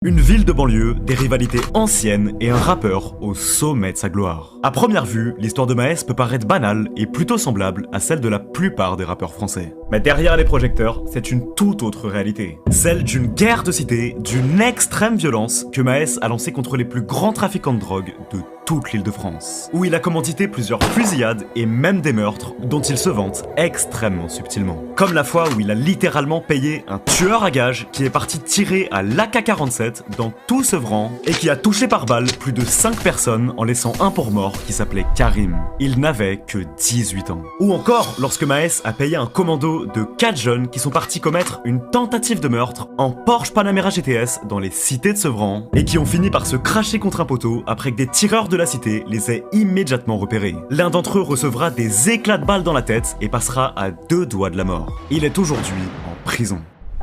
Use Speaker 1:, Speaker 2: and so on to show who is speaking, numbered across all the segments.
Speaker 1: Une ville de banlieue, des rivalités anciennes et un rappeur au sommet de sa gloire. À première vue, l'histoire de Maes peut paraître banale et plutôt semblable à celle de la plupart des rappeurs français. Mais derrière les projecteurs, c'est une toute autre réalité. Celle d'une guerre de cité, d'une extrême violence que Maes a lancée contre les plus grands trafiquants de drogue de toute l'île de France, où il a commandité plusieurs fusillades et même des meurtres dont il se vante extrêmement subtilement. Comme la fois où il a littéralement payé un tueur à gages qui est parti tirer à l'AK-47 dans tout Sevran et qui a touché par balle plus de 5 personnes en laissant un pour mort qui s'appelait Karim. Il n'avait que 18 ans. Ou encore lorsque Maes a payé un commando de 4 jeunes qui sont partis commettre une tentative de meurtre en Porsche Panamera GTS dans les cités de Sevran et qui ont fini par se cracher contre un poteau après que des tireurs de la cité les ait immédiatement repérés. L'un d'entre eux recevra des éclats de balles dans la tête et passera à 2 doigts de la mort. Il est aujourd'hui en prison.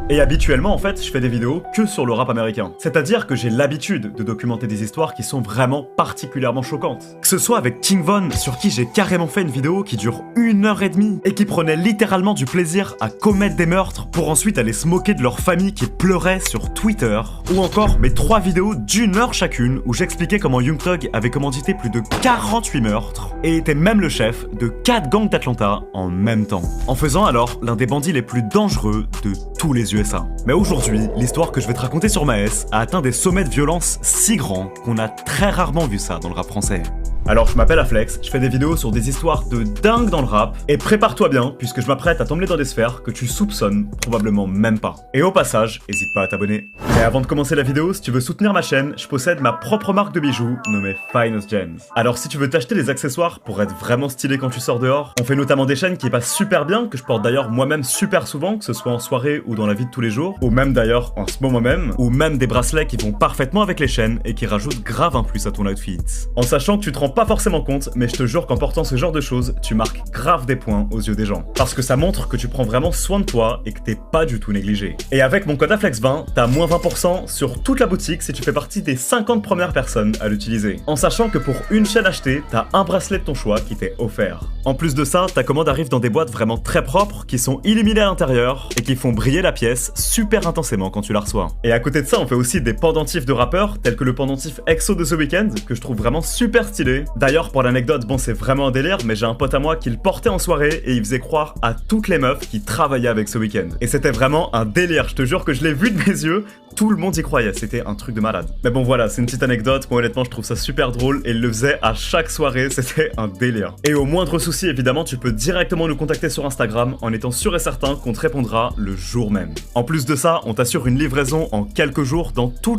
Speaker 1: Et habituellement, en fait, je fais des vidéos que sur le rap américain. C'est-à-dire que j'ai l'habitude de documenter des histoires qui sont vraiment particulièrement choquantes. Que ce soit avec King Von, sur qui j'ai carrément fait une vidéo qui dure 1h30 et qui prenait littéralement du plaisir à commettre des meurtres pour ensuite aller se moquer de leur famille qui pleurait sur Twitter. Ou encore mes 3 vidéos d'1 heure chacune où j'expliquais comment Young Thug avait commandité plus de 48 meurtres et était même le chef de 4 gangs d'Atlanta en même temps. En faisant alors l'un des bandits les plus dangereux de tous les USA. Mais aujourd'hui, l'histoire que je vais te raconter sur Maes a atteint des sommets de violence si grands qu'on a très rarement vu ça dans le rap français. Alors je m'appelle Aflex, je fais des vidéos sur des histoires de dingue dans le rap, et prépare-toi bien, puisque je m'apprête à t'emmener dans des sphères que tu soupçonnes probablement même pas. Et au passage, n'hésite pas à t'abonner. Mais avant de commencer la vidéo, si tu veux soutenir ma chaîne, je possède ma propre marque de bijoux, nommée Finest Gems. Alors si tu veux t'acheter des accessoires pour être vraiment stylé quand tu sors dehors, on fait notamment des chaînes qui passent super bien, que je porte d'ailleurs moi-même super souvent, que ce soit en soirée ou dans la vie de tous les jours, ou même d'ailleurs en ce moment même, ou même des bracelets qui vont parfaitement avec les chaînes et qui rajoutent grave un plus à ton outfit. En sachant que tu te rends pas forcément compte, mais je te jure qu'en portant ce genre de choses, tu marques grave des points aux yeux des gens. Parce que ça montre que tu prends vraiment soin de toi et que t'es pas du tout négligé. Et avec mon code AFLEX20, t'as moins 20% sur toute la boutique si tu fais partie des 50 premières personnes à l'utiliser. En sachant que pour une chaîne achetée, t'as un bracelet de ton choix qui t'est offert. En plus de ça, ta commande arrive dans des boîtes vraiment très propres, qui sont illuminées à l'intérieur et qui font briller la pièce super intensément quand tu la reçois. Et à côté de ça, on fait aussi des pendentifs de rappeurs, tels que le pendentif EXO de The Weeknd, que je trouve vraiment super stylé. D'ailleurs, pour l'anecdote, bon c'est vraiment un délire, mais j'ai un pote à moi qui le portait en soirée et il faisait croire à toutes les meufs qui travaillaient avec The Weeknd. Et c'était vraiment un délire, je te jure que je l'ai vu de mes yeux, tout le monde y croyait, c'était un truc de malade. Mais bon voilà, c'est une petite anecdote, moi honnêtement je trouve ça super drôle et il le faisait à chaque soirée, c'était un délire. Et au moindre souci évidemment, tu peux directement nous contacter sur Instagram en étant sûr et certain qu'on te répondra le jour même. En plus de ça, on t'assure une livraison en quelques jours dans toute la